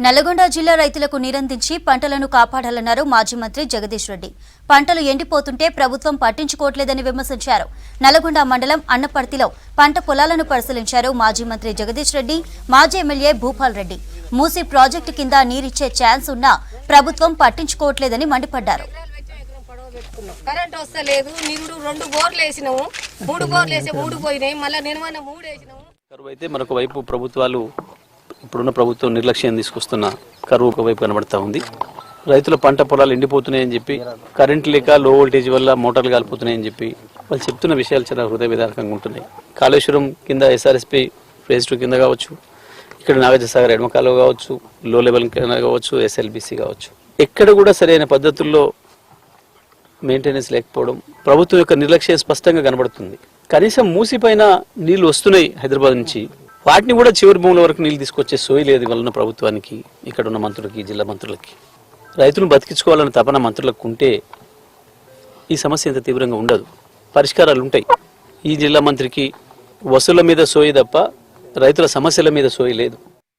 నల్లగొండ జిల్లా రైతులకు నీరందించి పంటలను కాపాడాలన్నారు మాజీ మంత్రి జగదీష్ రెడ్డి. పంటలు ఎండిపోతుంటే ప్రభుత్వం పట్టించుకోవట్లేదని విమర్శించారు. నల్లగొండ మండలం అన్నపర్తిలో పంట పొలాలను పరిశీలించారు మాజీ మంత్రి జగదీష్ రెడ్డి, మాజీ ఎమ్మెల్యే భూపాల్ రెడ్డి. మూసీ ప్రాజెక్టు కింద నీరిచ్చే ఛాన్స్ ఉన్నా ప్రభుత్వం పట్టించుకోవట్లేదని మండిపడ్డారు. కరెంట్ వస్తలేదు, నిరుడు 2 బోర్లు వేసినాము, 3 బోర్లు వేసి 3 పోయినాయి, మళ్ళీ నిలవన 3 వేసినాము. కరువు అయితే మరొక వైపు ప్రభుత్వాలు ఇప్పుడున్న ప్రభుత్వం నిర్లక్ష్యం తీసుకొస్తున్న కరువు ఒకవైపు కనబడతా ఉంది. రైతుల పంట పొలాలు ఎండిపోతున్నాయని చెప్పి, కరెంట్ లేక లో వోల్టేజ్ వల్ల మోటార్లు కాలిపోతున్నాయని చెప్పి వాళ్ళు చెప్తున్న విషయాలు చాలా హృదయ విదారకంగా ఉంటున్నాయి. కాళేశ్వరం కింద SRSP ఫేజ్ 2 కింద కావచ్చు, ఇక్కడ నాగార్జునసాగర్ ఎడమకాలువ కావచ్చు, లో లెవెల్ కింద కావచ్చు, SLBC కావచ్చు, ఎక్కడ కూడా సరైన పద్ధతుల్లో మెయింటెనెన్స్ లేకపోవడం, ప్రభుత్వం యొక్క నిర్లక్ష్యం స్పష్టంగా కనబడుతుంది. కనీసం మూసి పైన నీళ్లు వస్తున్నాయి హైదరాబాద్ నుంచి, వాటిని కూడా చివరి భూముల వరకు నీళ్లు తీసుకొచ్చే సోయి లేదు వలన ప్రభుత్వానికి, ఇక్కడ ఉన్న మంత్రులకి, జిల్లా మంత్రులకి. రైతులను బతికించుకోవాలన్న తపన మంత్రులకు ఉంటే ఈ సమస్య ఇంత తీవ్రంగా ఉండదు, పరిష్కారాలు ఉంటాయి. ఈ జిల్లా మంత్రికి వసూళ్ల మీద సోయి తప్ప రైతుల సమస్యల మీద సోయి లేదు.